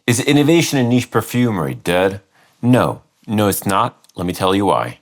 Is innovation in niche perfumery dead? No, it's not. Let me tell you why.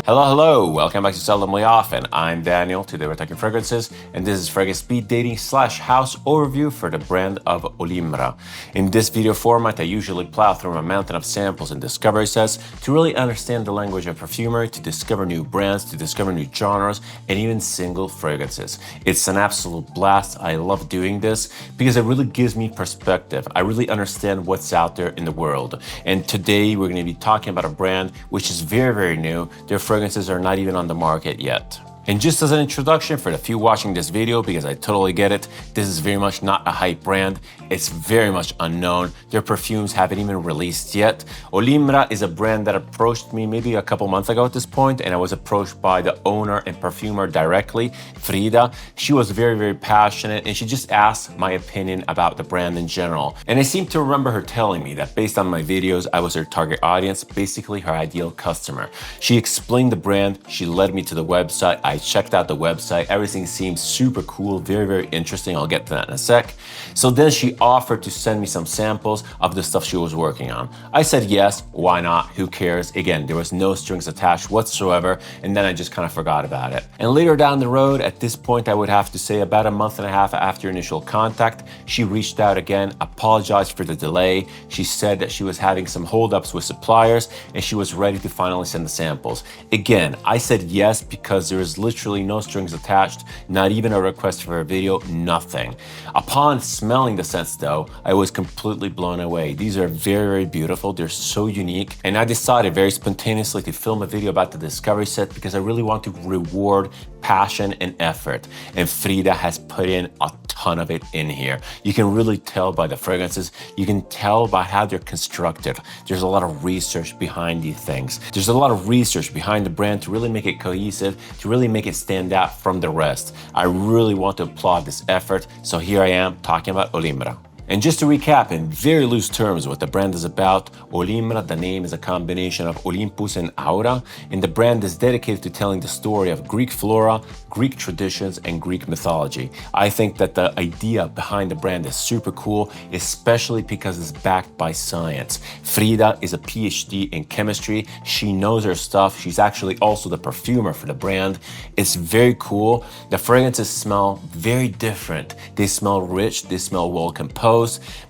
Hello, welcome back to Seldomly Often. I'm Daniel, today we're talking fragrances, and this is Fragrance Speed Dating / House Overview for the brand of Olymra. In this video format, I usually plow through a mountain of samples and discovery sets to really understand the language of perfumery, to discover new brands, to discover new genres, and even single fragrances. It's an absolute blast. I love doing this because it really gives me perspective. I really understand what's out there in the world. And today we're going to be talking about a brand which is very new. Their fragrances are not even on the market yet. And just as an introduction for the few watching this video, because I totally get it, this is very much not a hype brand. It's very much unknown. Their perfumes haven't even released yet. Olymra is a brand that approached me maybe a couple months ago at this point, and I was approached by the owner and perfumer directly, Frida. She was very passionate, and she just asked my opinion about the brand in general. And I seem to remember her telling me that based on my videos, I was her target audience, basically her ideal customer. She explained the brand, she led me to the website, I checked out the website, everything seems super cool, very interesting. I'll get to that in a sec. So then she offered to send me some samples of the stuff she was working on. I said yes, why not, who cares? Again, there was no strings attached whatsoever, and then I just kind of forgot about it. And later down the road, at this point I would have to say about a month and a half after initial contact, she reached out again, apologized for the delay. She said that she was having some holdups with suppliers and she was ready to finally send the samples. Again, I said yes because there is literally no strings attached, not even a request for a video, nothing. Upon smelling the scents though, I was completely blown away. These are very beautiful, they're so unique, and I decided very spontaneously to film a video about the discovery set because I really want to reward passion and effort, and Frida has put in a ton of it in here. You can really tell by the fragrances, you can tell by how they're constructed. There's a lot of research behind these things. There's a lot of research behind the brand to really make it cohesive, to really make it stand out from the rest. I really want to applaud this effort, so here I am talking about Olymra. And just to recap in very loose terms what the brand is about, Olymra, the name is a combination of Olympus and Aura, and the brand is dedicated to telling the story of Greek flora, Greek traditions, and Greek mythology. I think that the idea behind the brand is super cool, especially because it's backed by science. Frida is a PhD in chemistry. She knows her stuff. She's actually also the perfumer for the brand. It's very cool. The fragrances smell very different. They smell rich, they smell well composed.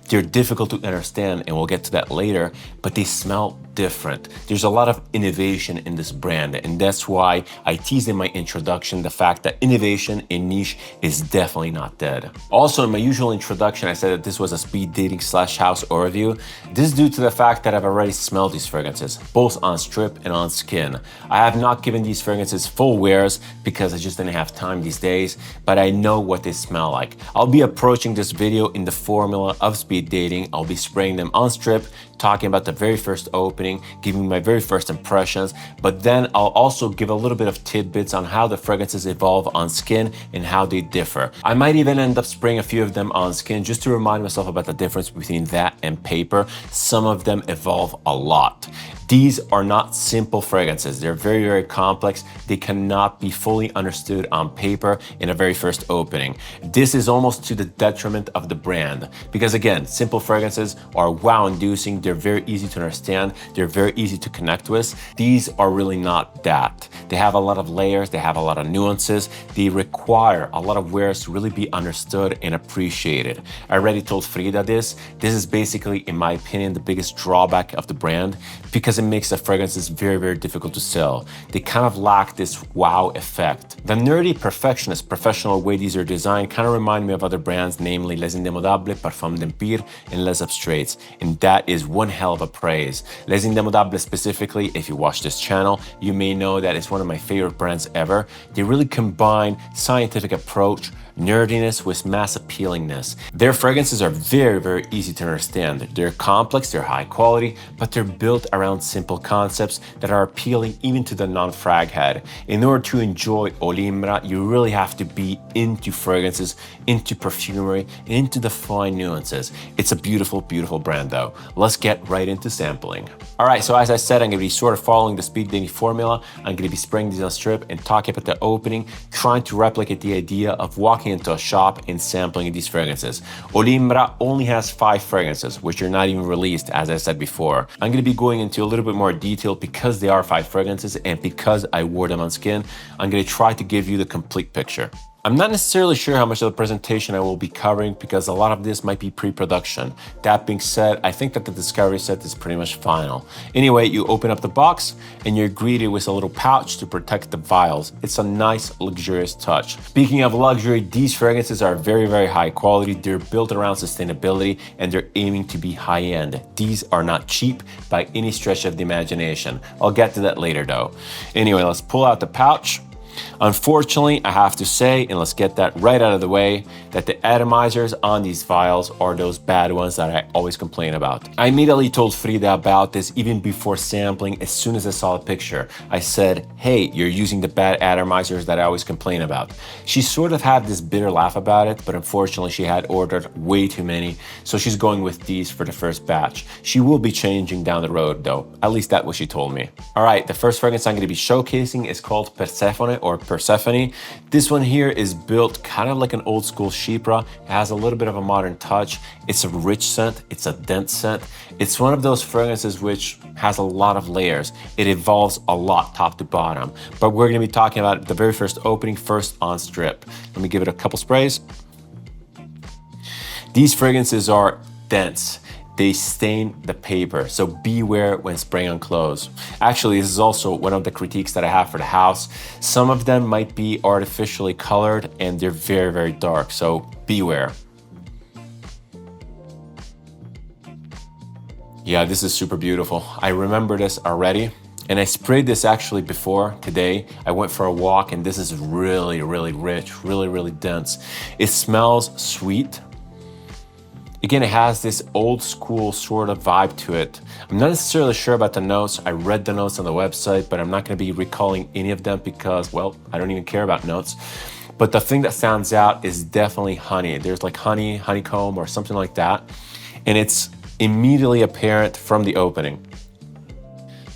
They're difficult to understand, and we'll get to that later, but they smell different. There's a lot of innovation in this brand, and that's why I teased in my introduction the fact that innovation in niche is definitely not dead. Also, in my usual introduction, I said that this was a speed dating / house overview. This is due to the fact that I've already smelled these fragrances, both on strip and on skin. I have not given these fragrances full wears because I just didn't have time these days, but I know what they smell like. I'll be approaching this video in the formula of speed dating. I'll be spraying them on strip, talking about the very first opening, giving my very first impressions, but then I'll also give a little bit of tidbits on how the fragrances evolve on skin and how they differ. I might even end up spraying a few of them on skin just to remind myself about the difference between that and paper. Some of them evolve a lot. These are not simple fragrances. They're very complex. They cannot be fully understood on paper in a very first opening. This is almost to the detriment of the brand because again, simple fragrances are wow-inducing. They're very easy to understand. They're very easy to connect with. These are really not that. They have a lot of layers. They have a lot of nuances. They require a lot of wears to really be understood and appreciated. I already told Frida this. This is basically, in my opinion, the biggest drawback of the brand because it makes the fragrances very difficult to sell. They kind of lack this wow effect. The nerdy perfectionist professional way these are designed kind of remind me of other brands, namely Les Indemodables, Parfums d'Empire, and Les Abstraits, and that is one hell of a praise. Les Indemodables specifically, if you watch this channel, you may know that it's one of my favorite brands ever. They really combine scientific approach, nerdiness with mass appealingness. Their fragrances are very easy to understand. They're complex, they're high quality, but they're built around simple concepts that are appealing even to the non-frag head. In order to enjoy Olymra, you really have to be into fragrances, into perfumery, into the fine nuances. It's a beautiful brand though. Let's get right into sampling. All right, so as I said, I'm gonna be sort of following the speed dating formula. I'm gonna be spraying these on strip and talking about the opening, trying to replicate the idea of walking into a shop and sampling these fragrances. Olymra only has 5 fragrances, which are not even released, as I said before. I'm gonna be going into a little bit more detail because they are 5 fragrances and because I wore them on skin. I'm gonna try to give you the complete picture. I'm not necessarily sure how much of the presentation I will be covering because a lot of this might be pre-production. That being said, I think that the discovery set is pretty much final. Anyway, you open up the box and you're greeted with a little pouch to protect the vials. It's a nice, luxurious touch. Speaking of luxury, these fragrances are very, very high quality. They're built around sustainability and they're aiming to be high-end. These are not cheap by any stretch of the imagination. I'll get to that later though. Anyway, let's pull out the pouch. Unfortunately, I have to say, and let's get that right out of the way, that the atomizers on these vials are those bad ones that I always complain about. I immediately told Frida about this even before sampling. As soon as I saw the picture, I said, hey, you're using the bad atomizers that I always complain about. She sort of had this bitter laugh about it, but unfortunately she had ordered way too many, so she's going with these for the first batch. She will be changing down the road though, at least that's what she told me. All right, the first fragrance I'm going to be showcasing is called Persephone or Persephone. This one here is built kind of like an old school Chypre. It has a little bit of a modern touch. It's a rich scent. It's a dense scent. It's one of those fragrances which has a lot of layers. It evolves a lot top to bottom. But we're going to be talking about the very first opening first on strip. Let me give it a couple sprays. These fragrances are dense. They stain the paper, so beware when spraying on clothes. Actually, this is also one of the critiques that I have for the house. Some of them might be artificially colored and they're very, very dark, so beware. Yeah, this is super beautiful. I remember this already. And I sprayed this actually before today. I went for a walk and this is really, really rich, really, really dense. It smells sweet. Again, it has this old school sort of vibe to it. I'm not necessarily sure about the notes. I read the notes on the website, but I'm not going to be recalling any of them because, well, I don't even care about notes. But the thing that stands out is definitely honey. There's like honey, honeycomb, or something like that. And it's immediately apparent from the opening.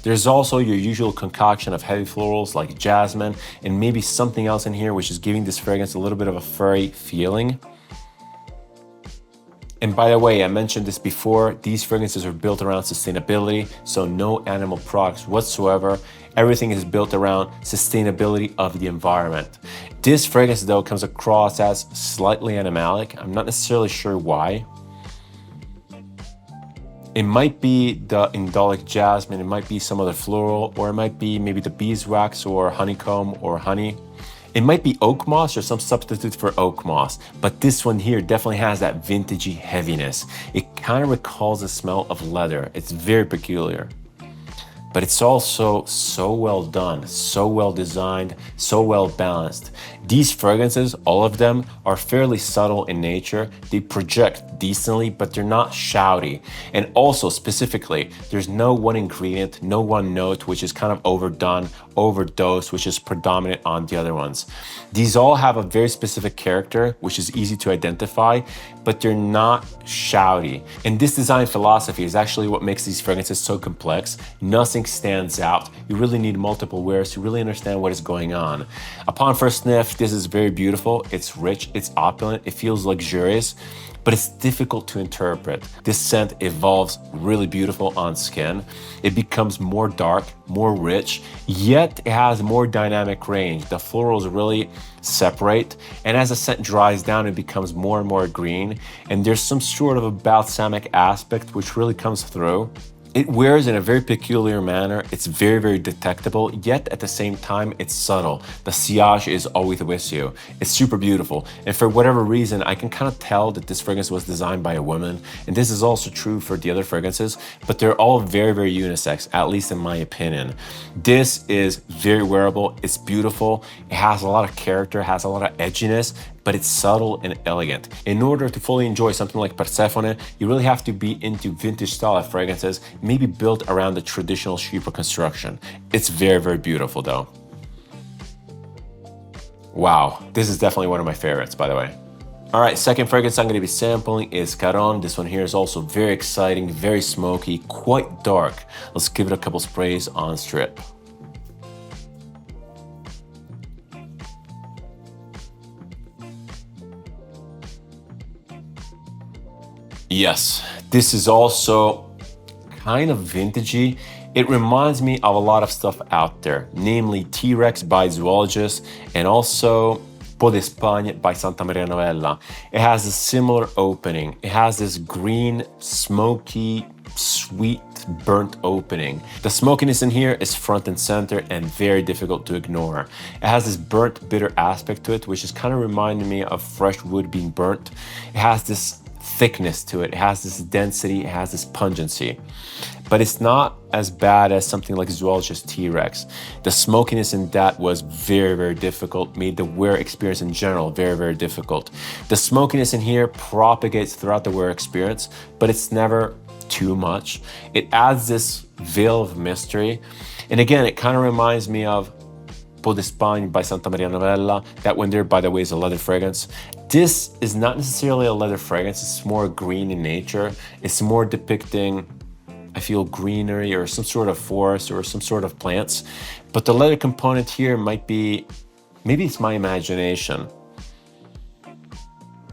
There's also your usual concoction of heavy florals like jasmine and maybe something else in here which is giving this fragrance a little bit of a furry feeling. And by the way, I mentioned this before, these fragrances are built around sustainability, so no animal products whatsoever. Everything is built around sustainability of the environment. This fragrance though comes across as slightly animalic. I'm not necessarily sure why. It might be the indolic jasmine, it might be some other floral, or it might be maybe the beeswax or honeycomb or honey. It might be oak moss or some substitute for oak moss, but this one here definitely has that vintagey heaviness. It kind of recalls the smell of leather. It's very peculiar. But it's also so well done, so well designed, so well balanced. These fragrances, all of them, are fairly subtle in nature. They project decently, but they're not shouty. And also, specifically, there's no one ingredient, no one note, which is kind of overdone, overdosed, which is predominant on the other ones. These all have a very specific character, which is easy to identify, but they're not shouty. And this design philosophy is actually what makes these fragrances so complex. Nothing stands out. You really need multiple wears to really understand what is going on. Upon first sniff, this is very beautiful. It's rich, it's opulent, it feels luxurious, but it's difficult to interpret. This scent evolves really beautiful on skin. It becomes more dark, more rich, yet it has more dynamic range. The florals really separate, and as the scent dries down, it becomes more and more green, and there's some sort of a balsamic aspect which really comes through. It wears in a very peculiar manner. It's very, very detectable, yet at the same time, it's subtle. The sillage is always with you. It's super beautiful. And for whatever reason, I can kind of tell that this fragrance was designed by a woman. And this is also true for the other fragrances, but they're all very, very unisex, at least in my opinion. This is very wearable. It's beautiful. It has a lot of character, has a lot of edginess, but it's subtle and elegant. In order to fully enjoy something like Persephone, you really have to be into vintage style of fragrances, maybe built around the traditional Chypre construction. It's very, very beautiful though. Wow, this is definitely one of my favorites, by the way. All right, second fragrance I'm going to be sampling is Kharon. This one here is also very exciting, very smoky, quite dark. Let's give it a couple sprays on strip. Yes, this is also kind of vintagey. It reminds me of a lot of stuff out there, namely T-Rex by Zoologist and also Peau d'Espagne by Santa Maria Novella. It has a similar opening. It has this green, smoky, sweet, burnt opening. The smokiness in here is front and center and very difficult to ignore. It has this burnt, bitter aspect to it, which is kind of reminding me of fresh wood being burnt. It has this thickness to it. It has this density. It has this pungency. But it's not as bad as something like Zoologist T-Rex. The smokiness in that was very, very difficult, made the wear experience in general very, very difficult. The smokiness in here propagates throughout the wear experience, but it's never too much. It adds this veil of mystery. And again, it kind of reminds me of Peau d'Espagne by Santa Maria Novella. That one there, by the way, is a leather fragrance. This is not necessarily a leather fragrance. It's more green in nature. It's more depicting, I feel, greenery or some sort of forest or some sort of plants. But the leather component here might be, maybe it's my imagination,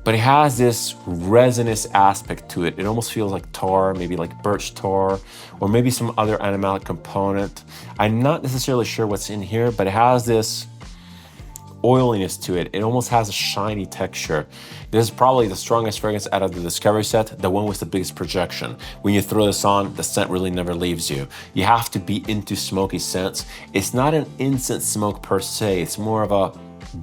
but it has this resinous aspect to it. It almost feels like tar, maybe like birch tar, or maybe some other animalic component. I'm not necessarily sure what's in here, but it has this oiliness to it. It almost has a shiny texture. This is probably the strongest fragrance out of the Discovery set, the one with the biggest projection. When you throw this on, the scent really never leaves you. You have to be into smoky scents. It's not an incense smoke per se, it's more of a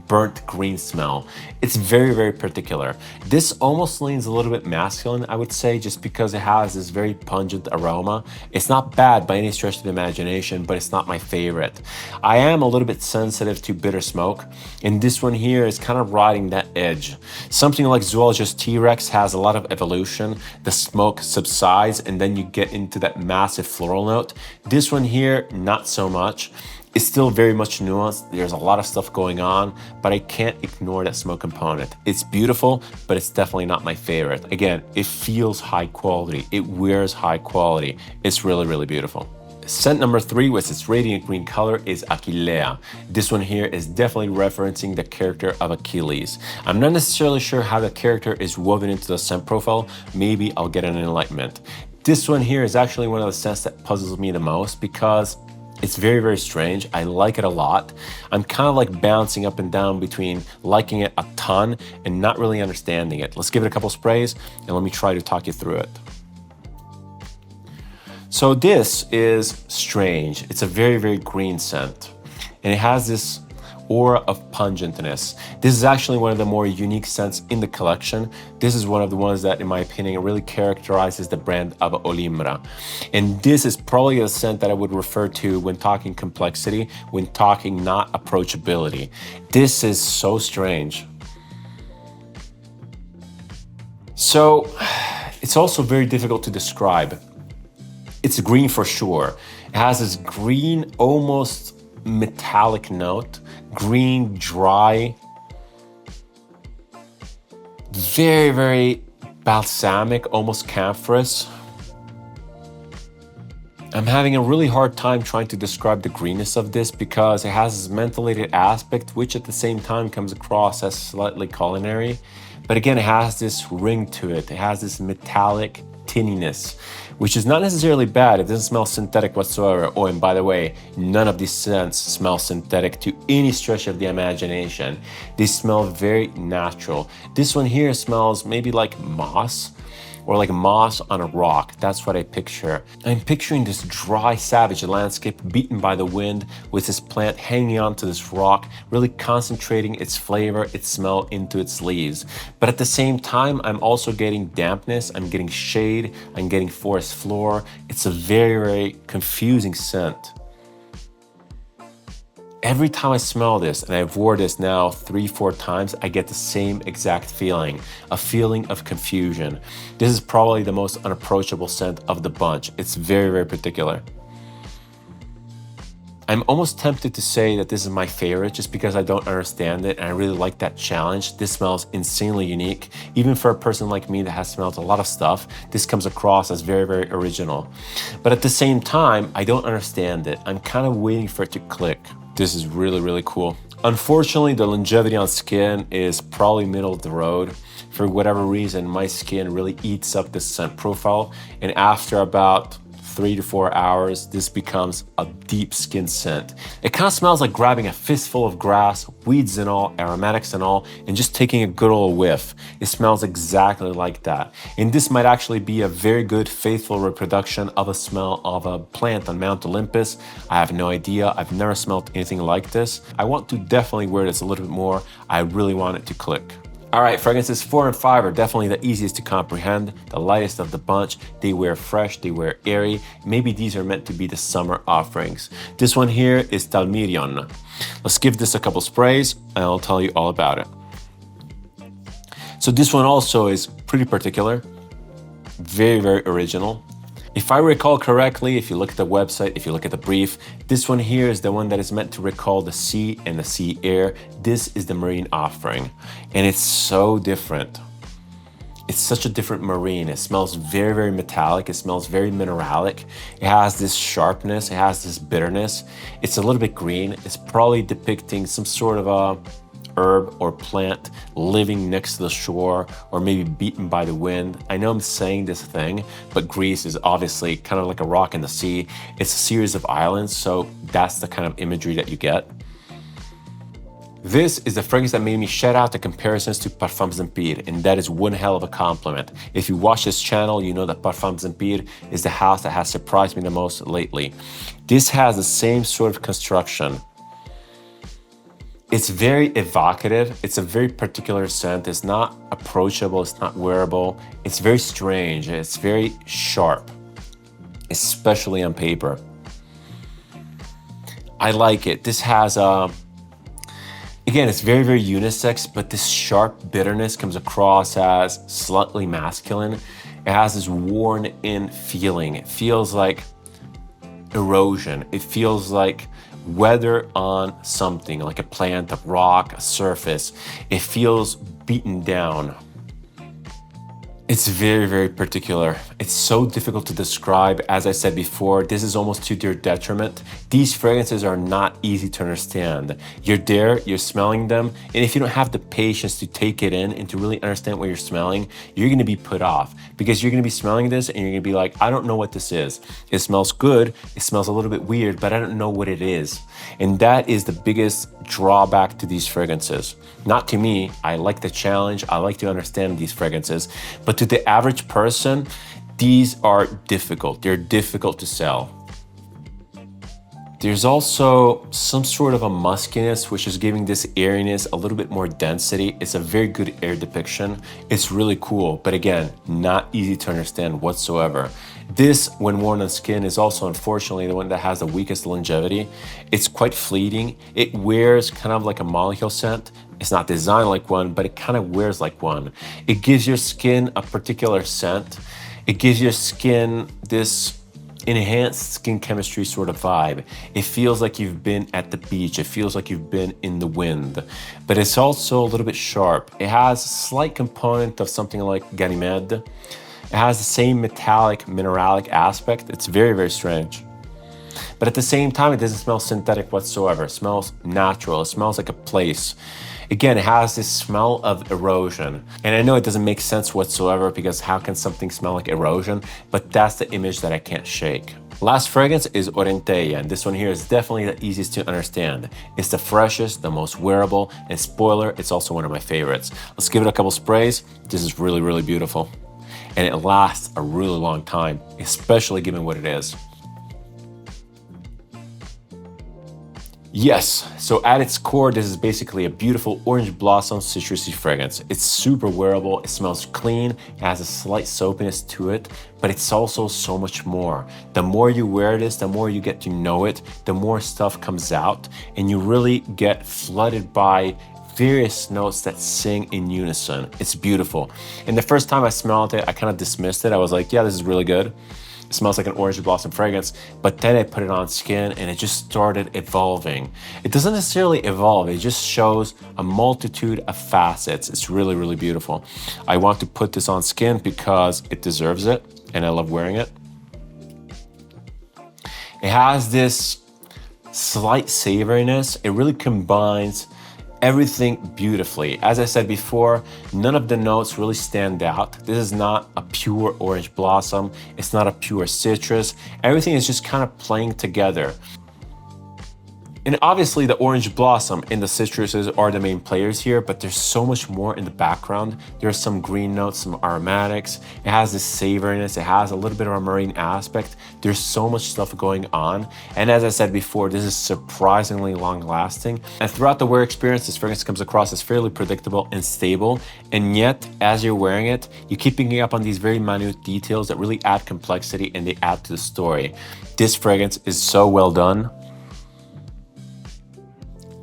burnt green smell. It's very, very particular. This almost leans a little bit masculine, I would say, just because it has this very pungent aroma. It's not bad by any stretch of the imagination, but it's not my favorite. I am a little bit sensitive to bitter smoke, and this one here is kind of riding that edge. Something like Zoologist T-Rex has a lot of evolution. The smoke subsides, and then you get into that massive floral note. This one here, not so much. It's still very much nuanced. There's a lot of stuff going on, but I can't ignore that smoke component. It's beautiful, but it's definitely not my favorite. Again, it feels high quality. It wears high quality. It's really, really beautiful. Scent number 3 with its radiant green color is Achillea. This one here is definitely referencing the character of Achilles. I'm not necessarily sure how the character is woven into the scent profile. Maybe I'll get an enlightenment. This one here is actually one of the scents that puzzles me the most because it's very, very strange. I like it a lot. I'm kind of like bouncing up and down between liking it a ton and not really understanding it. Let's give it a couple sprays and let me try to talk you through it. So this is strange. It's a very, very green scent, and it has this aura of pungentness. This is actually one of the more unique scents in the collection. This is one of the ones that, in my opinion, really characterizes the brand of Olymra. And this is probably a scent that I would refer to when talking complexity, when talking not approachability. This is so strange. So it's also very difficult to describe. It's green for sure. It has this green, almost metallic note, green, dry, very, very balsamic, almost camphorous. I'm having a really hard time trying to describe the greenness of this because it has this mentholated aspect, which at the same time comes across as slightly culinary. But again, it has this ring to it. It has this metallic tinniness, which is not necessarily bad. It doesn't smell synthetic whatsoever. Oh, and by the way, none of these scents smell synthetic to any stretch of the imagination. They smell very natural. This one here smells maybe like moss, or like moss on a rock. That's what I picture. I'm picturing this dry, savage landscape beaten by the wind with this plant hanging onto this rock, really concentrating its flavor, its smell into its leaves. But at the same time, I'm also getting dampness, I'm getting shade, I'm getting forest floor. It's a very, very confusing scent. Every time I smell this, and I've worn this now 3-4 times, I get the same exact feeling, a feeling of confusion. This is probably the most unapproachable scent of the bunch. It's very, very particular. I'm almost tempted to say that this is my favorite just because I don't understand it and I really like that challenge. This smells insanely unique. Even for a person like me that has smelled a lot of stuff, this comes across as very, very original. But at the same time, I don't understand it. I'm kind of waiting for it to click. This is really, really cool. Unfortunately, the longevity on skin is probably middle of the road. For whatever reason, my skin really eats up this scent profile, and after about 3 to 4 hours, this becomes a deep skin scent. It kind of smells like grabbing a fistful of grass, weeds and all, aromatics and all, and just taking a good old whiff. It smells exactly like that. And this might actually be a very good, faithful reproduction of a smell of a plant on Mount Olympus. I have no idea. I've never smelled anything like this. I want to definitely wear this a little bit more. I really want it to click. All right, fragrances 4 and 5 are definitely the easiest to comprehend, the lightest of the bunch. They wear fresh, they wear airy. Maybe these are meant to be the summer offerings. This one here is Thalmyron. Let's give this a couple sprays and I'll tell you all about it. So this one also is pretty particular, very, very original. If I recall correctly, if you look at the website, if you look at the brief, this one here is the one that is meant to recall the sea and the sea air. This is the marine offering, and it's so different. It's such a different marine. It smells very, very metallic. It smells very mineralic. It has this sharpness. It has this bitterness. It's a little bit green. It's probably depicting some sort of a herb or plant living next to the shore or maybe beaten by the wind. I know I'm saying this thing, but Greece is obviously kind of like a rock in the sea. It's a series of islands, so that's the kind of imagery that you get. This is the fragrance that made me shout out the comparisons to Parfums Empire, and that is one hell of a compliment. If you watch this channel, you know that Parfums Empire is the house that has surprised me the most lately. This has the same sort of construction. It's very evocative. It's a very particular scent. It's not approachable. It's not wearable. It's very strange. It's very sharp, especially on paper. I like it. This has again, it's very, very unisex, but this sharp bitterness comes across as slightly masculine. It has this worn-in feeling. It feels like erosion. It feels like weather on something, like a plant, a rock, a surface. It feels beaten down. It's very, very particular. It's so difficult to describe. As I said before, this is almost to their detriment. These fragrances are not easy to understand. You're there, you're smelling them, and if you don't have the patience to take it in and to really understand what you're smelling, you're gonna be put off because you're gonna be smelling this and you're gonna be like, I don't know what this is. It smells good, it smells a little bit weird, but I don't know what it is. And that is the biggest drawback to these fragrances. Not to me, I like the challenge, I like to understand these fragrances, but to the average person, these are difficult. They're difficult to sell. There's also some sort of a muskiness, which is giving this airiness a little bit more density. It's a very good air depiction. It's really cool, but again, not easy to understand whatsoever. This, when worn on skin, is also unfortunately the one that has the weakest longevity. It's quite fleeting. It wears kind of like a molecule scent. It's not designed like one, but it kind of wears like one. It gives your skin a particular scent. It gives your skin this enhanced skin chemistry sort of vibe. It feels like you've been at the beach. It feels like you've been in the wind, but it's also a little bit sharp. It has a slight component of something like Ganymede. It has the same metallic, mineralic aspect. It's very, very strange. But at the same time, it doesn't smell synthetic whatsoever. It smells natural. It smells like a place. Again, it has this smell of erosion. And I know it doesn't make sense whatsoever because how can something smell like erosion? But that's the image that I can't shake. Last fragrance is Oreantheia, and this one here is definitely the easiest to understand. It's the freshest, the most wearable, and spoiler, it's also one of my favorites. Let's give it a couple sprays. This is really, really beautiful. And it lasts a really long time, especially given what it is. Yes, so at its core, this is basically a beautiful orange blossom citrusy fragrance. It's super wearable, it smells clean, it has a slight soapiness to it, but it's also so much more. The more you wear this, the more you get to know it, the more stuff comes out, and you really get flooded by various notes that sing in unison. It's beautiful. And the first time I smelled it, I kind of dismissed it. I was like, yeah, this is really good. It smells like an orange blossom fragrance, but then I put it on skin and it just started evolving. It doesn't necessarily evolve, it just shows a multitude of facets. It's really, really beautiful. I want to put this on skin because it deserves it and I love wearing it. It has this slight savoriness. It really combines everything beautifully. As I said before, none of the notes really stand out. This is not a pure orange blossom. It's not a pure citrus. Everything is just kind of playing together. And obviously the orange blossom and the citruses are the main players here, but there's so much more in the background. There's some green notes, some aromatics. It has this savoriness. It has a little bit of a marine aspect. There's so much stuff going on. And as I said before, this is surprisingly long lasting. And throughout the wear experience, this fragrance comes across as fairly predictable and stable. And yet, as you're wearing it, you keep picking up on these very minute details that really add complexity and they add to the story. This fragrance is so well done.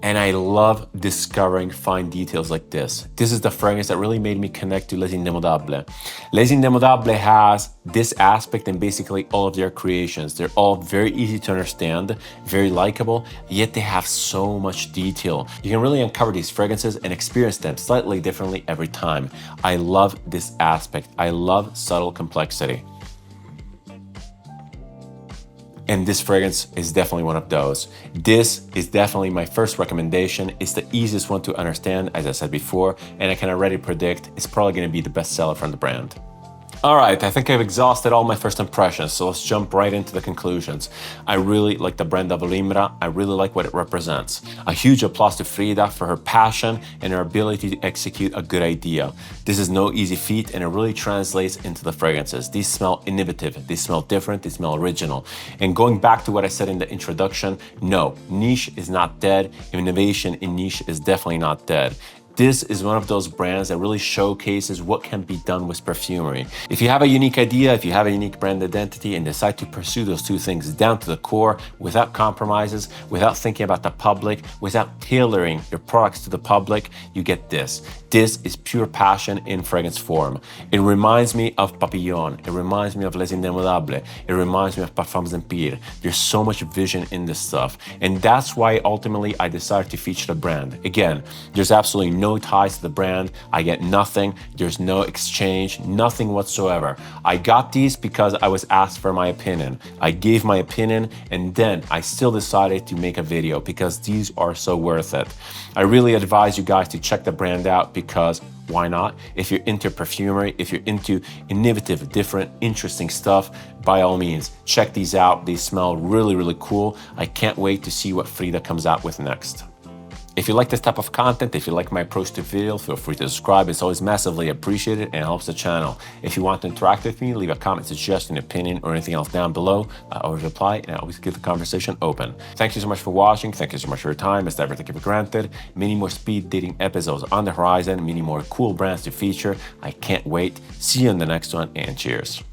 And I love discovering fine details like this. This is the fragrance that really made me connect to Les Indémodables. Les Indémodables has this aspect in basically all of their creations. They're all very easy to understand, very likable, yet they have so much detail. You can really uncover these fragrances and experience them slightly differently every time. I love this aspect. I love subtle complexity. And this fragrance is definitely one of those. This is definitely my first recommendation. It's the easiest one to understand, as I said before, and I can already predict it's probably gonna be the best seller from the brand. All right, I think I've exhausted all my first impressions, so let's jump right into the conclusions. I really like the brand of Olymra. I really like what it represents. A huge applause to Frida for her passion and her ability to execute a good idea. This is no easy feat and it really translates into the fragrances. These smell innovative, they smell different, they smell original. And going back to what I said in the introduction, no, niche is not dead. Innovation in niche is definitely not dead. This is one of those brands that really showcases what can be done with perfumery. If you have a unique idea, if you have a unique brand identity and decide to pursue those two things down to the core without compromises, without thinking about the public, without tailoring your products to the public, you get this. This is pure passion in fragrance form. It reminds me of Papillon. It reminds me of Les Indémodables. It reminds me of Parfums Empire. There's so much vision in this stuff. And that's why ultimately I decided to feature the brand. Again, there's absolutely no ties to the brand. I get nothing. There's no exchange, nothing whatsoever. I got these because I was asked for my opinion. I gave my opinion and then I still decided to make a video because these are so worth it. I really advise you guys to check the brand out because why not? If you're into perfumery, if you're into innovative, different, interesting stuff, by all means, check these out. They smell really, really cool. I can't wait to see what Frida comes out with next. If you like this type of content, if you like my approach to video, feel free to subscribe. It's always massively appreciated and helps the channel. If you want to interact with me, leave a comment, suggestion, opinion, or anything else down below. I always reply and I always keep the conversation open. Thank you so much for watching. Thank you so much for your time. It's never taken for granted. Many more speed dating episodes on the horizon, many more cool brands to feature. I can't wait. See you in the next one and cheers.